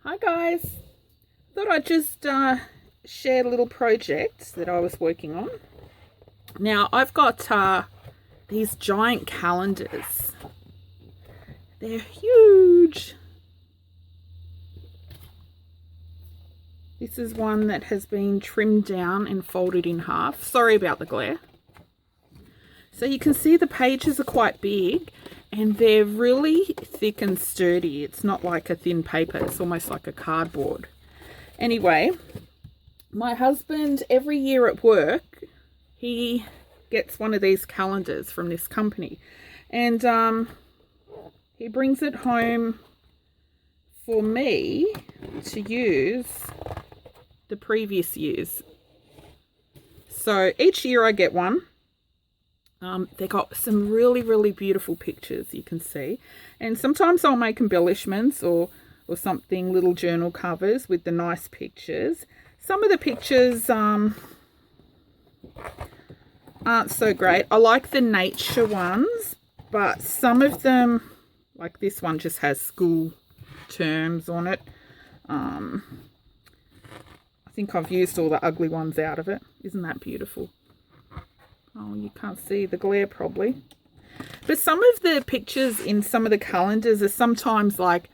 Hi guys, thought I'd just share a little project that I was working on. Now I've got these giant calendars. They're huge. This is one that has been trimmed down and folded in half. Sorry about the glare. So you can see the pages are quite big and they're really thick and sturdy. It's not like a thin paper, it's almost like a cardboard. Anyway, my husband, every year at work, he gets one of these calendars from this company. And he brings it home for me to use the previous years. So each year I get one. They got some really beautiful pictures, you can see. And sometimes I'll make embellishments or something, little journal covers with the nice pictures. Some of the pictures aren't so great. I like the nature ones, but some of them, like this one, just has school terms on it. I think I've used all the ugly ones out of it. Isn't that beautiful? Oh, you can't see the glare probably. But some of the pictures in some of the calendars are sometimes like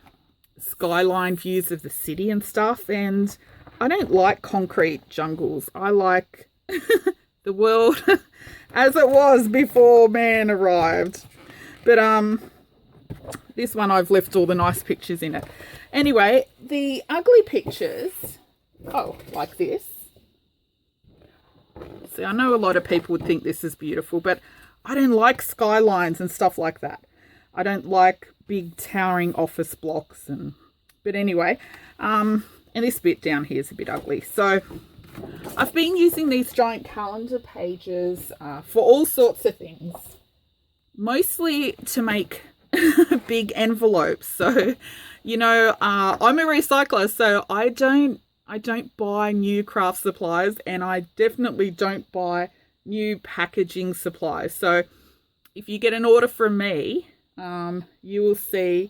skyline views of the city and stuff. And I don't like concrete jungles. I like the world as it was before man arrived. But this one I've left all the nice pictures in it. Anyway, the ugly pictures, like this. See, I know a lot of people would think this is beautiful, but I don't like skylines and stuff like that. I don't like big towering office blocks. But anyway, and this bit down here is a bit ugly. So I've been using these giant calendar pages for all sorts of things. Mostly to make big envelopes. So, I'm a recycler, so I don't buy new craft supplies, and I definitely don't buy new packaging supplies. So if you get an order from me, you will see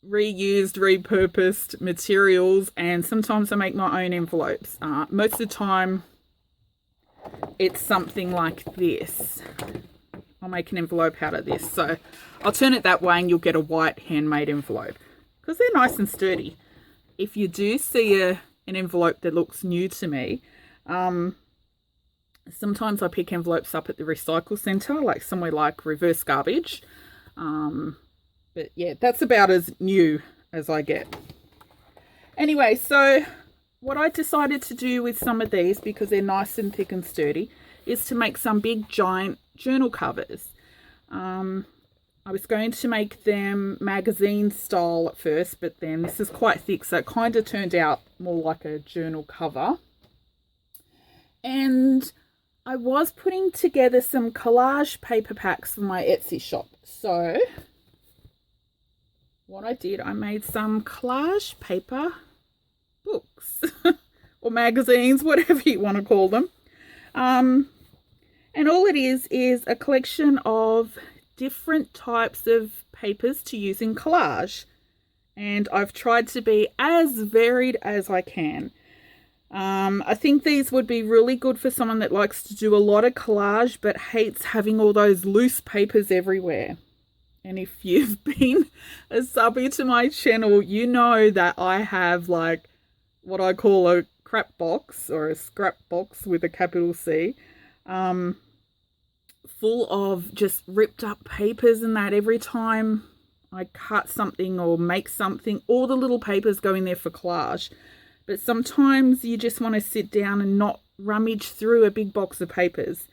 reused, repurposed materials, and sometimes I make my own envelopes. Most of the time it's something like this. I'll make an envelope out of this. So I'll turn it that way and you'll get a white handmade envelope because they're nice and sturdy. If you do see an envelope that looks new to me, sometimes I pick envelopes up at the recycle centre, like somewhere like Reverse Garbage. But yeah, that's about as new as I get. Anyway, so what I decided to do with some of these, because they're nice and thick and sturdy, is to make some big giant journal covers. I was going to make them magazine style at first, but then this is quite thick, so it kind of turned out more like a journal cover. And I was putting together some collage paper packs for my Etsy shop. So what I did, I made some collage paper books or magazines, whatever you want to call them. And all it is a collection of different types of papers to use in collage, and I've tried to be as varied as I can. I think these would be really good for someone that likes to do a lot of collage but hates having all those loose papers everywhere. And if you've been a subby to my channel, you know that I have like what I call a crap box, or a scrap box with a capital C, full of just ripped up papers and that. Every time I cut something or make something, all the little papers go in there for collage. But sometimes you just want to sit down and not rummage through a big box of papers.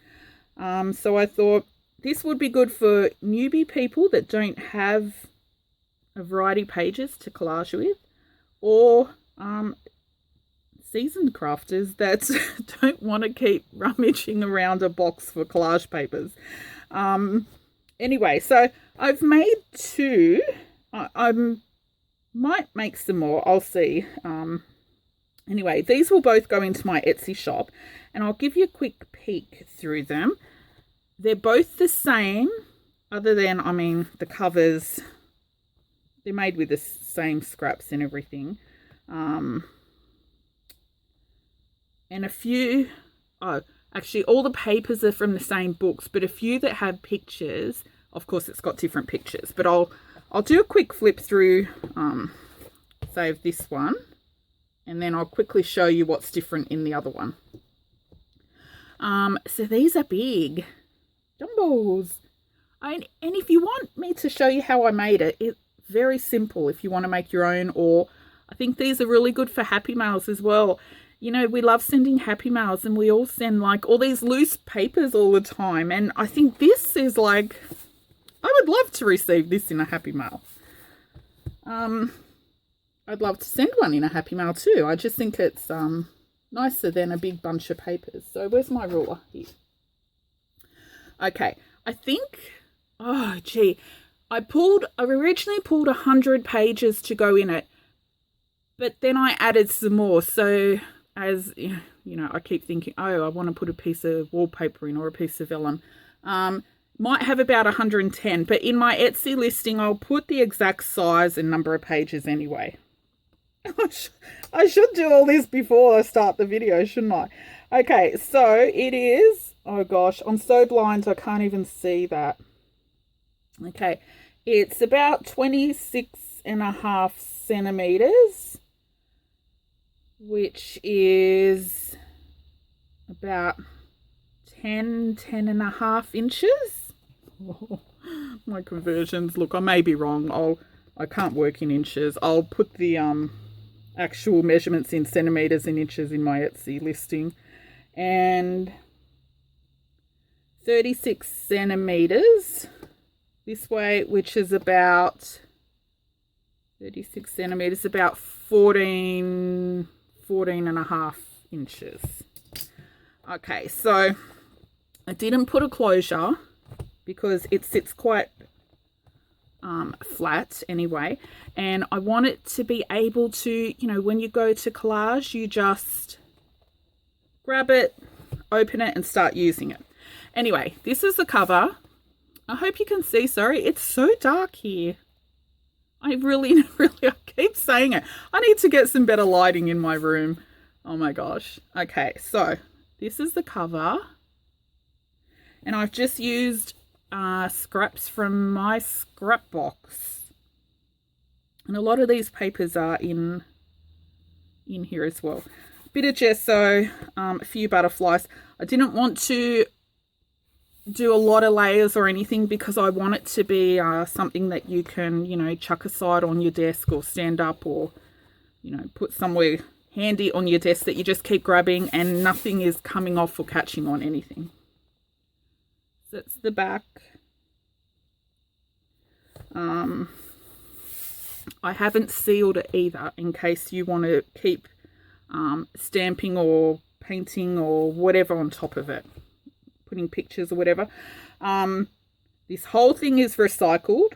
So I thought this would be good for newbie people that don't have a variety of pages to collage with, or seasoned crafters that don't want to keep rummaging around a box for collage papers. Anyway, so I've made two. I might make some more. I'll see. Anyway, these will both go into my Etsy shop, and I'll give you a quick peek through them. They're both the same, other than, the covers they're made with the same scraps and everything. And a few, oh, actually all the papers are from the same books, but a few that have pictures, of course it's got different pictures, but I'll do a quick flip through, say of this one, and then I'll quickly show you what's different in the other one. So these are big jumbos. And if you want me to show you how I made it, it's very simple if you want to make your own, or I think these are really good for happy mails as well. You know, we love sending happy mails and we all send like all these loose papers all the time. And I think this is like, I would love to receive this in a happy mail. I'd love to send one in a happy mail too. I just think it's nicer than a big bunch of papers. So where's my ruler? Here. Okay, I think, oh gee, I originally pulled 100 pages to go in it, but then I added some more. So as you know, I keep thinking, oh, I want to put a piece of wallpaper in or a piece of vellum. Might have about 110, but in my Etsy listing, I'll put the exact size and number of pages anyway. I should do all this before I start the video, shouldn't I? Okay, so it is, oh gosh, I'm so blind I can't even see that. Okay, it's about 26.5 centimeters, which is about 10.5 inches. Oh, my conversions, look, I may be wrong. I can't work in inches. I'll put the actual measurements in centimeters and inches in my Etsy listing. And 36 centimeters this way, which is about 36 centimeters, about 14.5 inches. Okay, so I didn't put a closure because it sits quite flat anyway, and I want it to be able to, you know, when you go to collage, you just grab it, open it and start using it. Anyway, this is the cover. I hope you can see. Sorry, it's so dark here. I really I keep saying it. I need to get some better lighting in my room. Oh my gosh. Okay, so this is the cover, and I've just used scraps from my scrap box, and a lot of these papers are in here as well. Bit of gesso, a few butterflies. I didn't want to do a lot of layers or anything because I want it to be something that you can, you know, chuck aside on your desk or stand up, or, you know, put somewhere handy on your desk that you just keep grabbing and nothing is coming off or catching on anything. So that's the back. I haven't sealed it either in case you want to keep stamping or painting or whatever on top of it, putting pictures or whatever. This whole thing is recycled,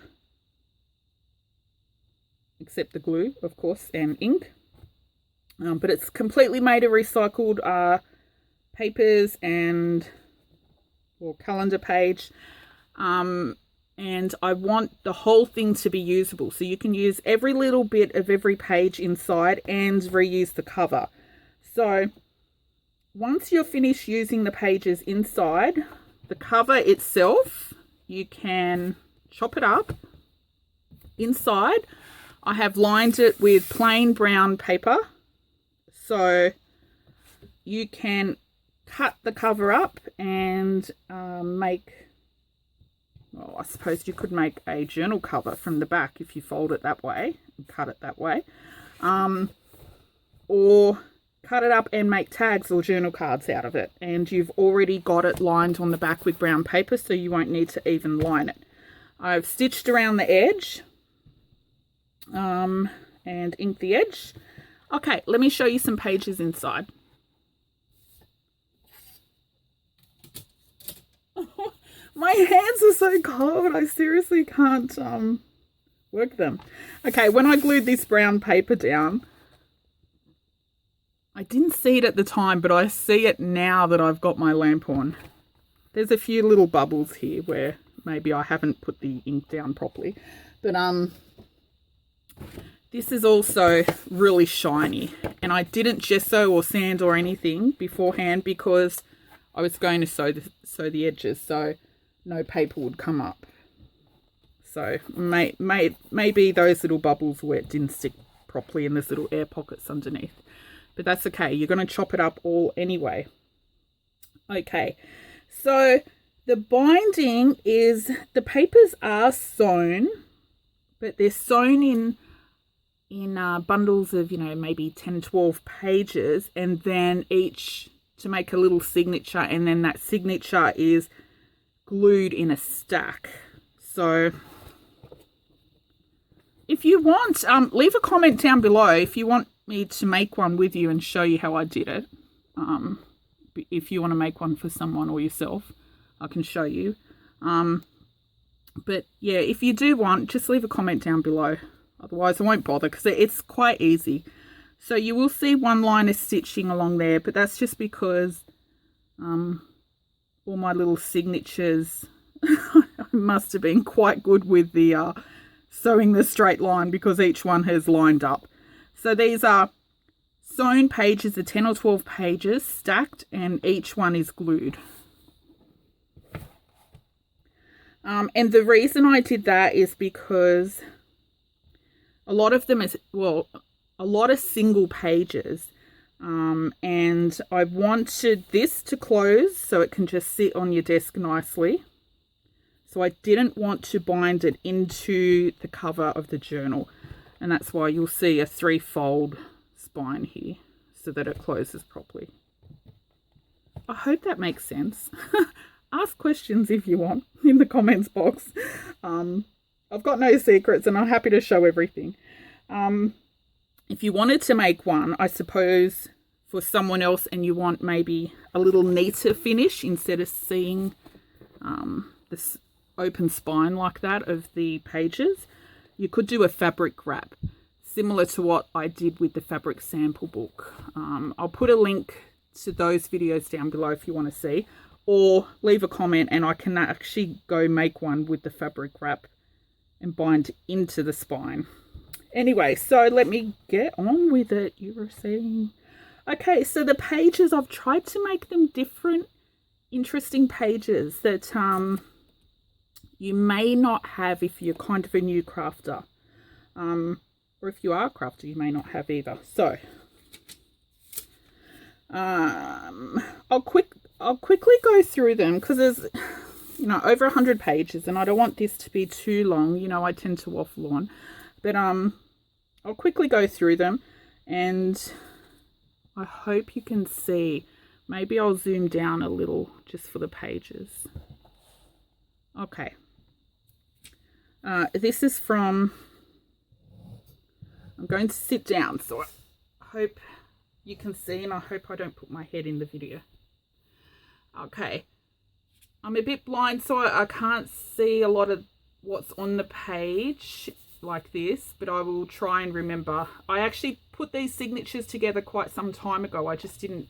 except the glue, of course, and ink. But it's completely made of recycled papers and calendar page. And I want the whole thing to be usable. So you can use every little bit of every page inside and reuse the cover. So once you're finished using the pages inside, the cover itself, you can chop it up. Inside, I have lined it with plain brown paper. So you can cut the cover up and make, well, I suppose you could make a journal cover from the back if you fold it that way and cut it that way. Or cut it up and make tags or journal cards out of it. And you've already got it lined on the back with brown paper, so you won't need to even line it. I've stitched around the edge and inked the edge. Okay, let me show you some pages inside. My hands are so cold, I seriously can't work them. Okay, when I glued this brown paper down, I didn't see it at the time, but I see it now that I've got my lamp on. There's a few little bubbles here where maybe I haven't put the ink down properly. But This is also really shiny, and I didn't gesso or sand or anything beforehand because I was going to sew the edges so no paper would come up. So maybe those little bubbles where it didn't stick properly in this little air pockets underneath. But that's okay. You're going to chop it up all anyway. Okay, so the binding is, the papers are sewn, but they're sewn in bundles of, maybe 10, 12 pages, and then each to make a little signature, and then that signature is glued in a stack. So if you want, leave a comment down below if you want me to make one with you and show you how I did it. If you want to make one for someone or yourself, I can show you. But yeah, if you do want, just leave a comment down below. Otherwise I won't bother because it's quite easy. So you will see one line of stitching along there, but that's just because all my little signatures must have been quite good with the sewing the straight line, because each one has lined up. So these are sewn pages of 10 or 12 pages stacked, and each one is glued. And the reason I did that is because a lot of them is, well, a lot of single pages, and I wanted this to close so it can just sit on your desk nicely. So I didn't want to bind it into the cover of the journal, and that's why you'll see a 3-fold spine here so that it closes properly. I hope that makes sense. Ask questions if you want in the comments box. I've got no secrets and I'm happy to show everything. If you wanted to make one, I suppose, for someone else, and you want maybe a little neater finish instead of seeing this open spine like that of the pages, you could do a fabric wrap similar to what I did with the fabric sample book. I'll put a link to those videos down below if you want to see, or leave a comment and I can actually go make one with the fabric wrap and bind into the spine. Anyway, so let me get on with it. You were saying, okay, so the pages, I've tried to make them different, interesting pages that you may not have if you're kind of a new crafter, or if you are a crafter, you may not have either. So I'll quickly go through them because there's over 100 pages and I don't want this to be too long. I tend to waffle on, but I'll quickly go through them, and I hope you can see. Maybe I'll zoom down a little just for the pages. Okay. This is from, I'm going to sit down, so I hope you can see, and I hope I don't put my head in the video. Okay. I'm a bit blind, so I can't see a lot of what's on the page like this, but I will try and remember. I actually put these signatures together quite some time ago. I just didn't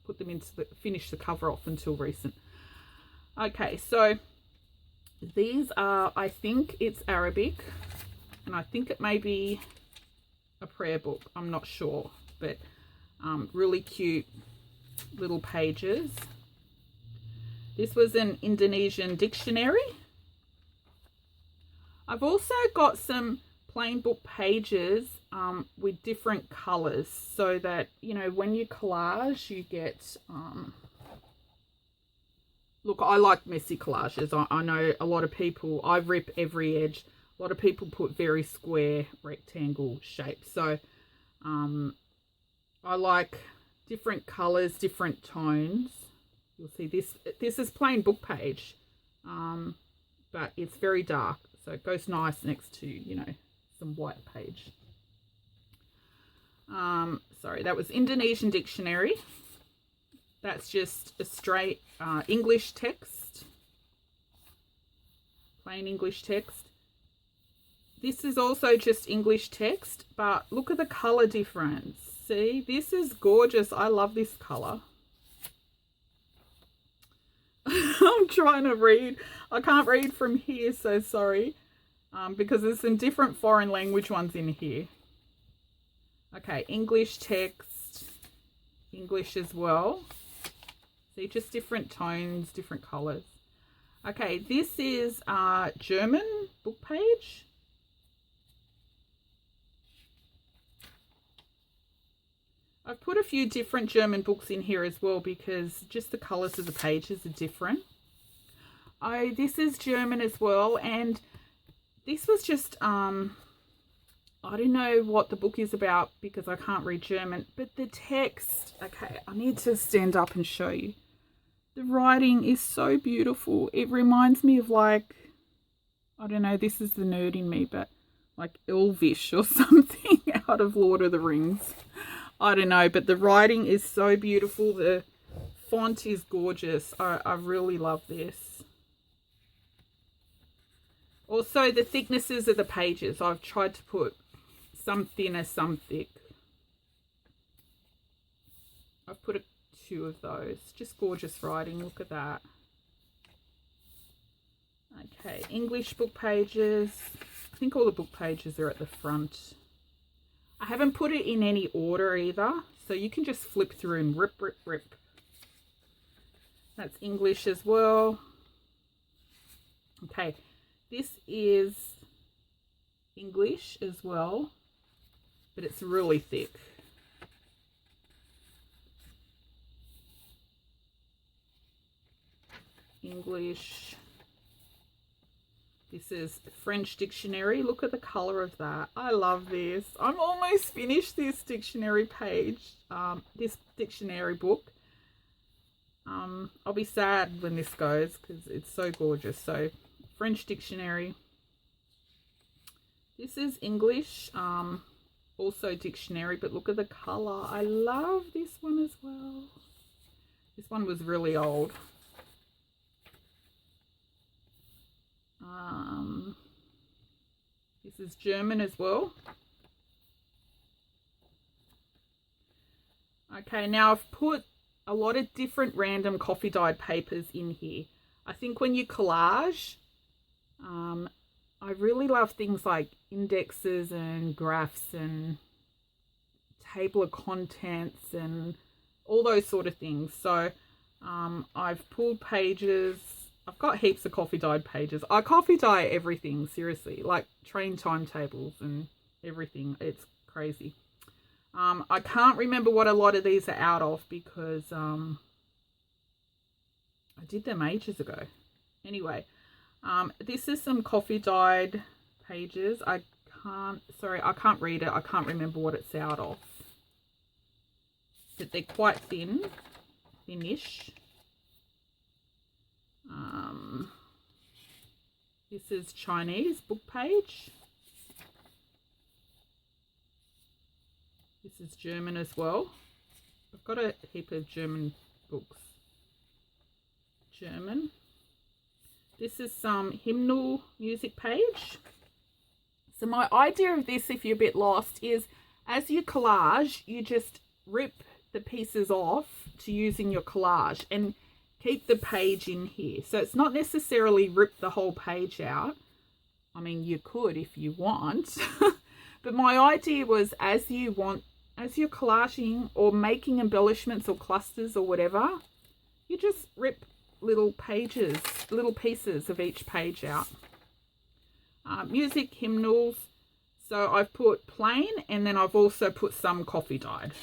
put them into finish the cover off until recent. Okay, so these are, I think it's Arabic, and I think it may be a prayer book. I'm not sure, but really cute little pages. This was an Indonesian dictionary. I've also got some plain book pages with different colors, so that, when you collage, you get, look, I like messy collages. I know a lot of people, I rip every edge. A lot of people put very square rectangle shapes. So I like different colors, different tones. You'll see this is plain book page, but it's very dark. So it goes nice next to, some white page. Sorry, that was Indonesian dictionary. That's just a straight English text. Plain English text. This is also just English text, but look at the color difference. See, this is gorgeous. I love this color. I'm trying to read. I can't read from here, so sorry. because there's some different foreign language ones in here. Okay, English text, English as well. See, just different tones, different colours. Okay, this is German book page. I've put a few different German books in here as well because just the colours of the pages are different. Oh, this is German as well, and this was just, I don't know what the book is about because I can't read German, but the text, okay, I need to stand up and show you. The writing is so beautiful. It reminds me of, like, I don't know, this is the nerd in me, but like Elvish or something out of Lord of the Rings. I don't know, but the writing is so beautiful. The font is gorgeous. I really love this. Also, the thicknesses of the pages. I've tried to put some thinner, some thick. I've put two of those. Just gorgeous writing. Look at that. Okay, English book pages. I think all the book pages are at the front. I haven't put it in any order either, so you can just flip through and rip, rip, rip. That's English as well. Okay, this is English as well, but it's really thick. English. This is French dictionary. Look at the colour of that. I love this. I'm almost finished this dictionary page, this dictionary book. I'll be sad when this goes because it's so gorgeous. So, French dictionary. This is English, also dictionary, but look at the colour. I love this one as well. This one was really old. This is German as well. Okay, now I've put a lot of different random coffee dyed papers in here. I think when you collage, I really love things like indexes and graphs and table of contents and all those sort of things. So I've pulled pages. I've got heaps of coffee dyed pages. I coffee dye everything, seriously, like train timetables and everything. It's crazy. I can't remember what a lot of these are out of because I did them ages ago. Anyway, this is some coffee dyed pages. I can't read it. I can't remember what it's out of. But they're quite thinnish. This is Chinese book page. This is German as well. I've got a heap of German books. German. This is some hymnal music page. So my idea of this, if you're a bit lost, is as you collage, you just rip the pieces off to use in your collage and keep the page in here. So it's not necessarily rip the whole page out. I mean, you could if you want. But my idea was as you're collaging or making embellishments or clusters or whatever, you just rip little pages, little pieces of each page out. Music, hymnals. So I've put plain and then I've also put some coffee dyed.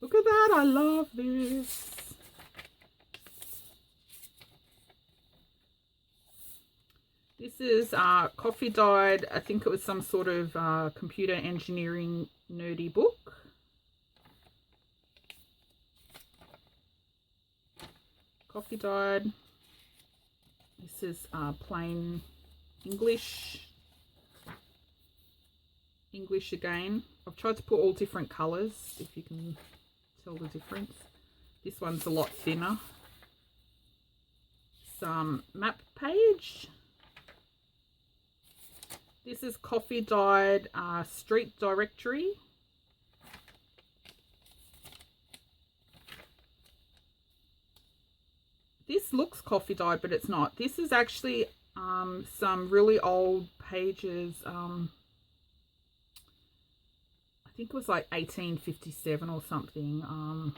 Look at that. I love this. This is coffee dyed. I think it was some sort of computer engineering nerdy book. Coffee dyed. This is plain English. English again. I've tried to put all different colours, if you can tell the difference. This one's a lot thinner. Some map page. This is coffee dyed street directory. This looks coffee dyed, but it's not. This is actually some really old pages. I think it was like 1857 or something. I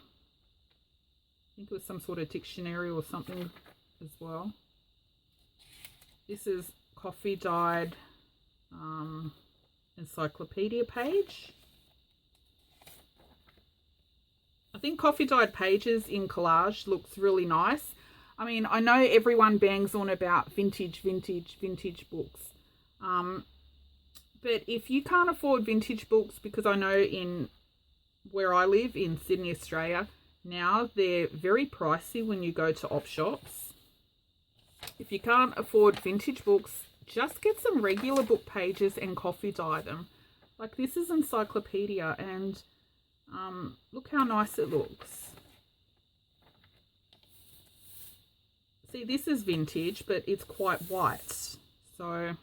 think it was some sort of dictionary or something as well. This is coffee dyed encyclopedia page. I think coffee dyed pages in collage looks really nice. I mean, I know everyone bangs on about vintage books. But if you can't afford vintage books, because I know in where I live in Sydney, Australia, now they're very pricey when you go to op shops. If you can't afford vintage books, just get some regular book pages and coffee dye them. Like this is encyclopedia, and look how nice it looks. See, this is vintage, but it's quite white. So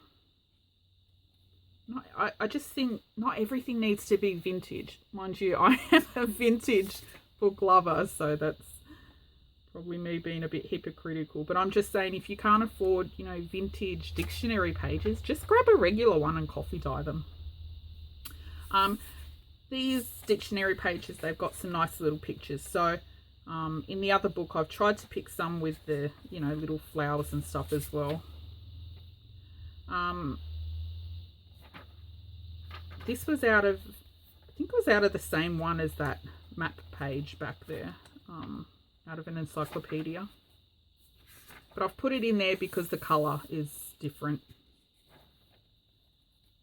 I just think not everything needs to be vintage. Mind you, I am a vintage book lover, so that's probably me being a bit hypocritical. But I'm just saying, if you can't afford, you know, vintage dictionary pages, just grab a regular one and coffee dye them. These dictionary pages, they've got some nice little pictures. So in the other book, I've tried to pick some with the, you know, little flowers and stuff as well. This was out of, I think it was out of the same one as that map page back there, out of an encyclopedia. But I've put it in there because the colour is different.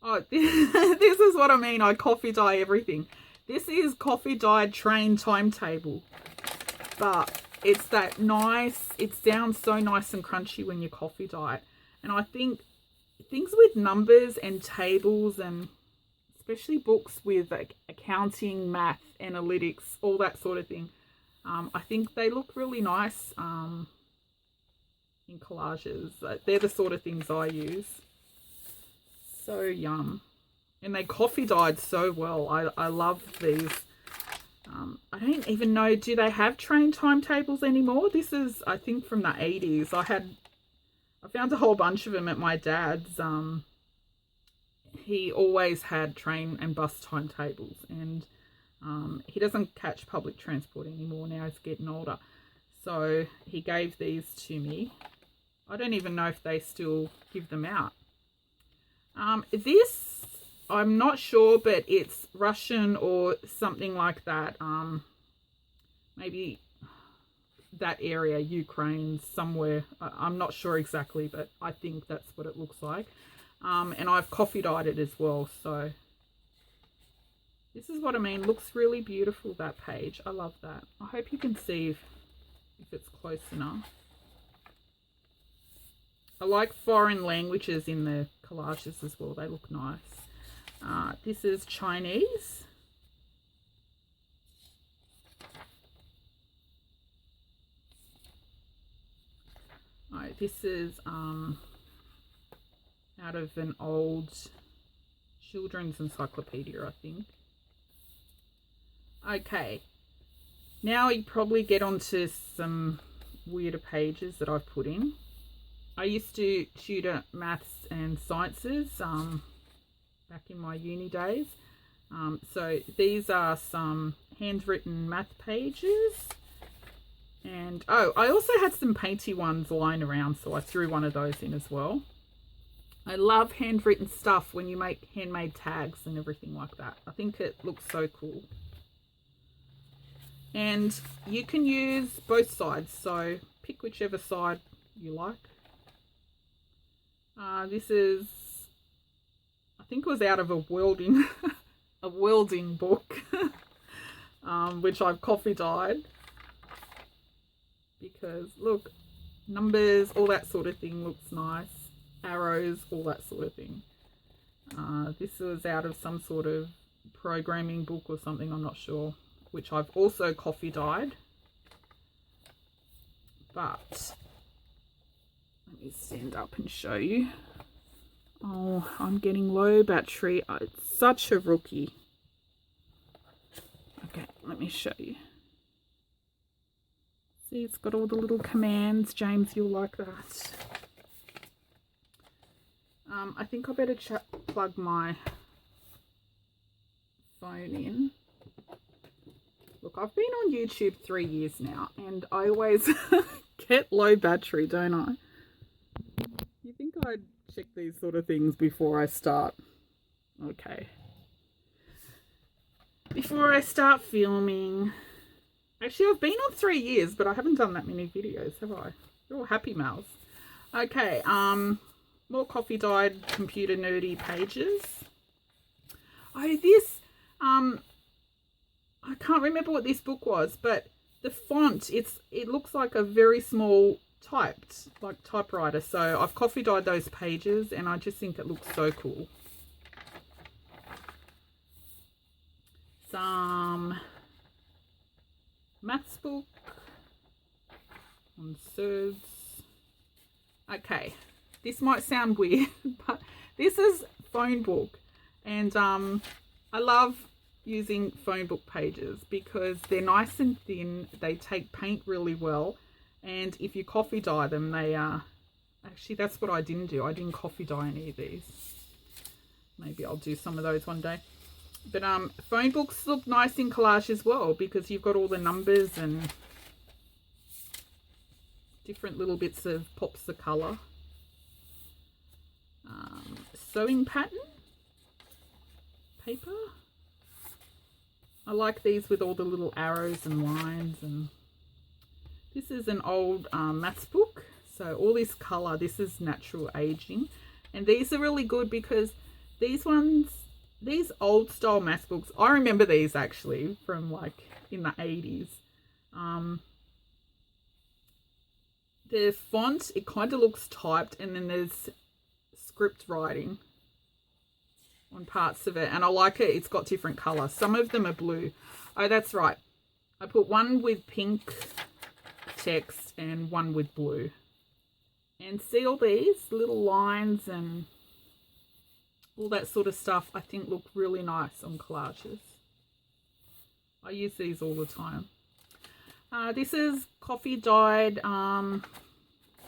Oh, this is what I mean. I coffee dye everything. This is coffee dyed train timetable. But it's that nice, it sounds so nice and crunchy when you coffee dye it. And I think things with numbers and tables, and especially books with like accounting, math, analytics, all that sort of thing, I think they look really nice in collages. They're the sort of things I use. So yum. And they coffee dyed so well. I love these. I don't even know, do they have train timetables anymore? This is, I think, from the 80s. I found a whole bunch of them at my dad's. He always had train and bus timetables, and he doesn't catch public transport anymore now. He's getting older. So he gave these to me. I don't even know if they still give them out. This, I'm not sure, but it's Russian or something like that. Maybe that area, Ukraine, somewhere. I'm not sure exactly, but I think that's what it looks like. And I've coffee dyed it as well. So this is what I mean. Looks really beautiful, that page. I love that. I hope you can see if it's close enough. I like foreign languages in the collages as well. They look nice. This is Chinese. Alright, this is out of an old children's encyclopedia, I think. Okay, now you probably get onto some weirder pages that I've put in. I used to tutor maths and sciences back in my uni days. So these are some handwritten math pages. And oh, I also had some painty ones lying around, so I threw one of those in as well. I love handwritten stuff when you make handmade tags and everything like that. I think it looks so cool. And you can use both sides, so pick whichever side you like. This is, I think it was out of a welding a welding book, which I've coffee dyed, because look, numbers, all that sort of thing looks nice. Arrows, all that sort of thing. This was out of some sort of programming book or something, I'm not sure, which I've also coffee dyed. But let me stand up and show you. Oh, I'm getting low battery. It's such a rookie. Okay, let me show you. See, it's got all the little commands. James, you'll like that. I think I better plug my phone in. Look, I've been on YouTube 3 years now, and I always get low battery, don't I? You think I'd check these sort of things before I start? Okay. Before I start filming. Actually, I've been on 3 years, but I haven't done that many videos, have I? They're all happy mails. Okay, more coffee dyed computer nerdy pages. Oh, this, I can't remember what this book was, but the font, it looks like a very small typewriter. So I've coffee dyed those pages, and I just think it looks so cool. Some maths book on surds. Okay, this might sound weird, but this is phone book, and I love using phone book pages because they're nice and thin, they take paint really well, and if you coffee dye them, they are actually, that's what I didn't do. I didn't coffee dye any of these. Maybe I'll do some of those one day. But phone books look nice in collage as well because you've got all the numbers and different little bits of pops of colour. Sewing pattern paper. I like these with all the little arrows and lines. And this is an old maths book. So all this colour, this is natural aging. And these are really good because these old style maths books, I remember these actually from like in the 80s. The font, it kind of looks typed, and then there's script writing on parts of it, and I like it. It's got different colours. Some of them are blue. Oh, that's right. I put one with pink text and one with blue. And see all these little lines and all that sort of stuff, I think look really nice on collages. I use these all the time. This is coffee dyed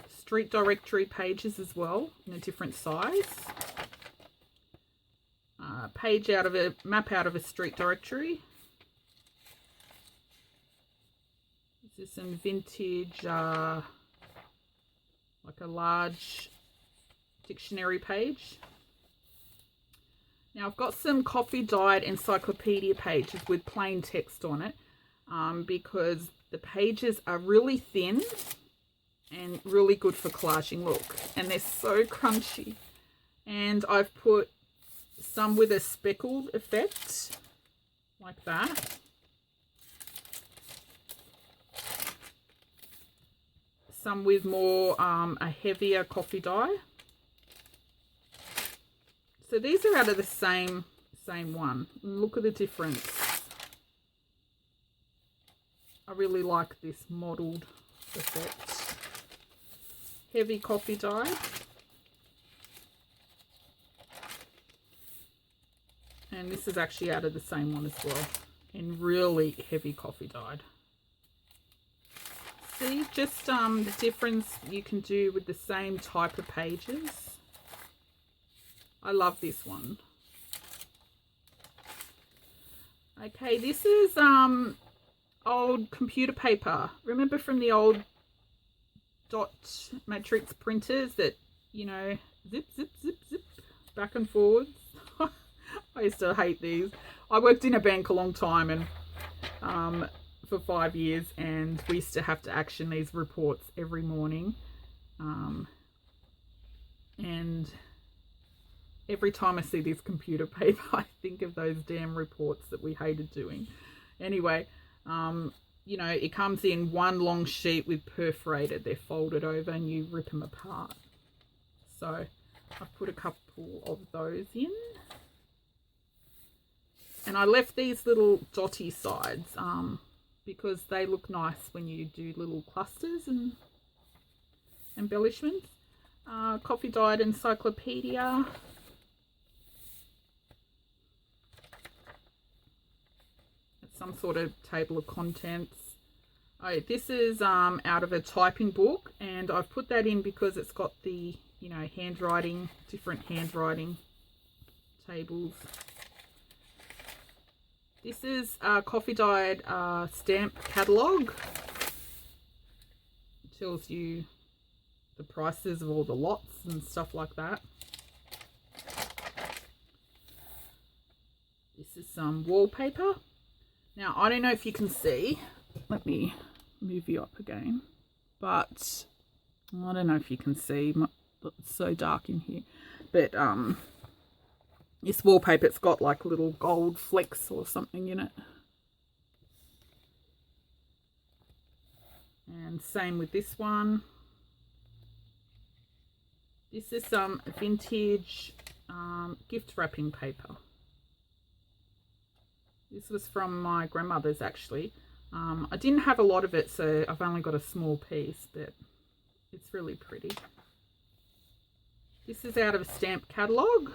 street directory pages as well, in a different size. Map out of a street directory. This is some vintage, like a large dictionary page. Now I've got some coffee dyed encyclopedia pages with plain text on it because the pages are really thin and really good for collaging. Look, and they're so crunchy. And I've put some with a speckled effect like that. Some with more a heavier coffee dye. So these are out of the same one. Look at the difference. I really like this mottled effect. Heavy coffee dye. And this is actually out of the same one as well. In really heavy coffee dyed. See, just the difference you can do with the same type of pages. I love this one. Okay, this is old computer paper. Remember from the old dot matrix printers that, you know, zip, zip, zip, zip, back and forwards. I used to hate these. I worked in a bank a long time and for 5 years, and we used to have to action these reports every morning. And every time I see this computer paper, I think of those damn reports that we hated doing. Anyway, you know, it comes in one long sheet with perforated. They're folded over and you rip them apart. So I've put a couple of those in. And I left these little dotty sides because they look nice when you do little clusters and embellishments. Coffee dyed encyclopedia. It's some sort of table of contents. Oh, this is out of a typing book, and I've put that in because it's got the you know, handwriting, different handwriting tables. This is a coffee dyed stamp catalogue. It tells you the prices of all the lots and stuff like that. This is some wallpaper. Now, I don't know if you can see. Let me move you up again. But I don't know if you can see. It's so dark in here. But this wallpaper, it's got like little gold flecks or something in it. And same with this one. This is some vintage gift wrapping paper. This was from my grandmother's actually. I didn't have a lot of it, so I've only got a small piece, but it's really pretty. This is out of a stamp catalogue.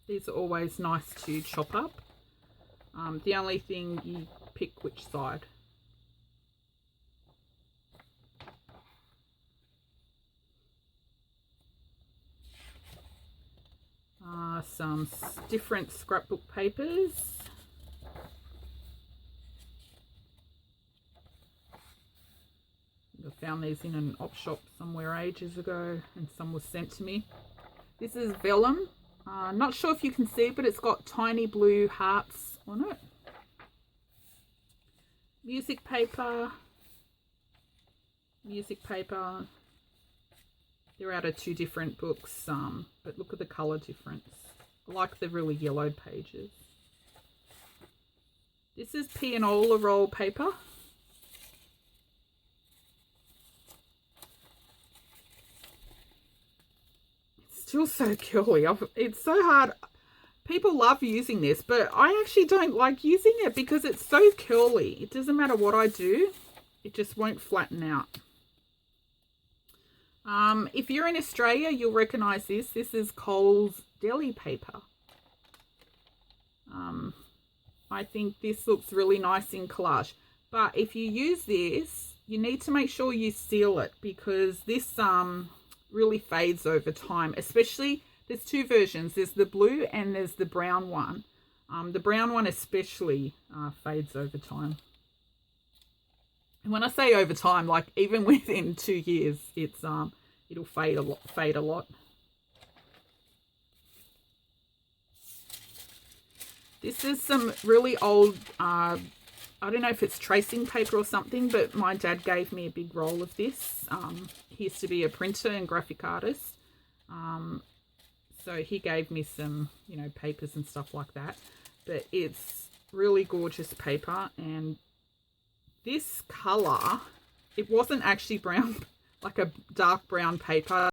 These are always nice to chop up. The only thing, you pick which side. Some different scrapbook papers. I found these in an op shop somewhere ages ago, and some was sent to me. This is vellum. Not sure if you can see, but it's got tiny blue hearts on it. Music paper. Music paper. They're out of two different books, but look at the colour difference. I like the really yellowed pages. This is pianola roll paper. It's still so curly. It's so hard. People love using this, but I actually don't like using it because it's so curly. It doesn't matter what I do. It just won't flatten out. If you're in Australia, you'll recognise this. This is Coles deli paper. I think this looks really nice in collage. But if you use this, you need to make sure you seal it because this really fades over time. Especially, there's two versions. There's the blue and there's the brown one. The brown one especially fades over time. And when I say over time, like even within 2 years, it's it'll fade a lot. This is some really old, I don't know if it's tracing paper or something, but my dad gave me a big roll of this. He used to be a printer and graphic artist. So he gave me some, you know, papers and stuff like that. But it's really gorgeous paper, and this colour, it wasn't actually brown, like a dark brown paper.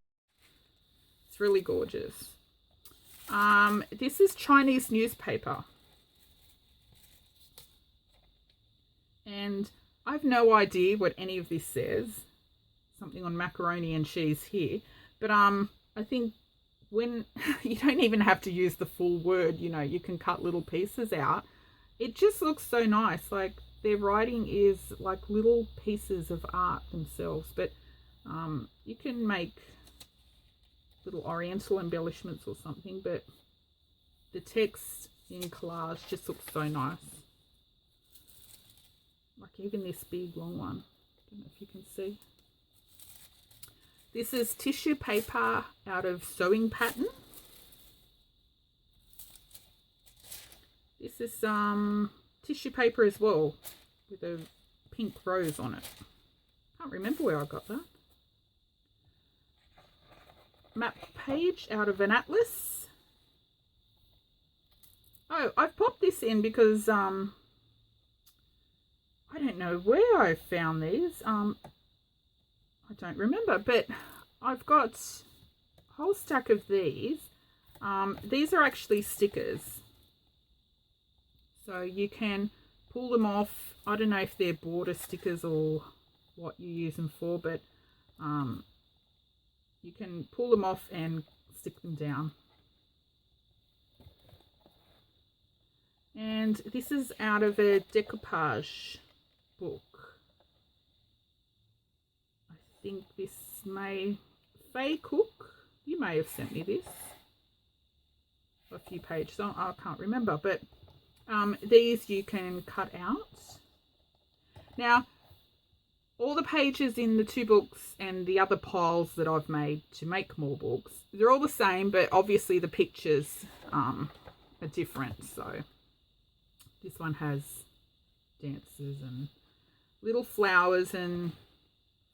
It's really gorgeous. This is Chinese newspaper. And I have no idea what any of this says. Something on macaroni and cheese here. But I think when you don't even have to use the full word, you know, you can cut little pieces out. It just looks so nice. Like their writing is like little pieces of art themselves. But you can make little oriental embellishments or something, but the text in collage just looks so nice. Like even this big long one. I don't know if you can see. This is tissue paper out of sewing pattern. This is tissue paper as well with a pink rose on it. Can't remember where I got that. Map page out of an atlas. Oh, I've popped this in because I don't know where I found these. I don't remember, but I've got a whole stack of these. These are actually stickers. So you can pull them off. I don't know if they're border stickers or what you use them for, but you can pull them off and stick them down. And this is out of a decoupage book. I think this may Faye Cook, you may have sent me this a few pages on, I can't remember, but these you can cut out. Now, all the pages in the 2 books and the other piles that I've made to make more books, they're all the same, but obviously the pictures are different. So this one has dancers and little flowers and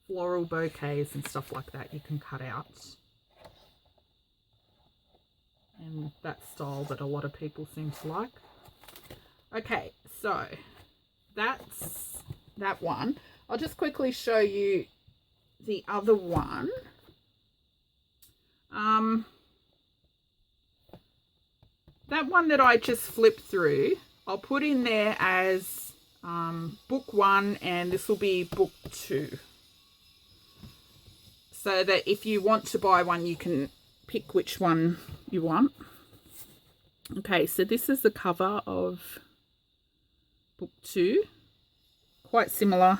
floral bouquets and stuff like that you can cut out. And that style that a lot of people seem to like. Okay, so that's that one. I'll just quickly show you the other one. That one that I just flipped through, I'll put in there as book 1, and this will be book 2. So that if you want to buy one, you can pick which one you want. Okay, so this is the cover of book 2. Quite similar.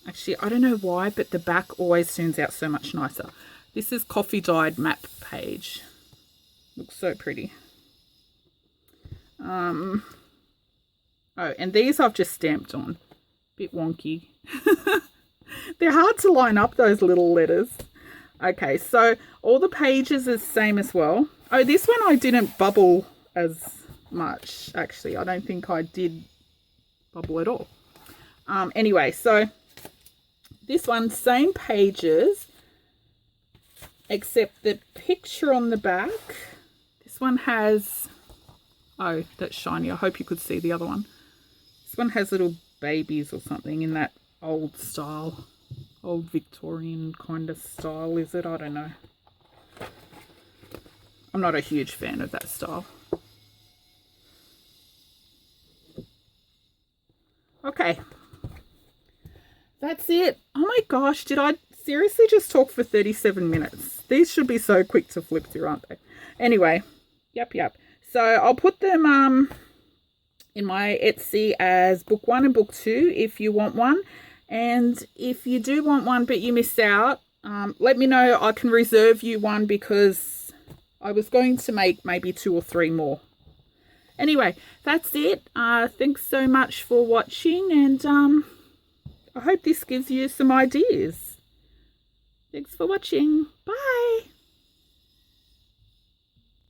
Actually, I don't know why, but the back always turns out so much nicer. This is coffee dyed map page. Looks so pretty. Oh, and these I've just stamped on. Bit wonky. They're hard to line up, those little letters. Okay, so all the pages are the same as well. Oh, this one I didn't bubble as much. Actually, I don't think I did bubble at all. Anyway, so this one, same pages, except the picture on the back. This one has, oh, that's shiny. I hope you could see the other one. This one has little babies or something in that old style, old Victorian kind of style, is it? I don't know. I'm not a huge fan of that style. Okay. That's it. Oh my gosh, did I seriously just talk for 37 minutes? These should be so quick to flip through, aren't they? Anyway, yep. So I'll put them in my Etsy as book 1 and book 2 if you want one. And if you do want one but you missed out, let me know. I can reserve you one because I was going to make maybe 2 or 3 more. Anyway, that's it. Thanks so much for watching, and I hope this gives you some ideas. Thanks for watching. Bye.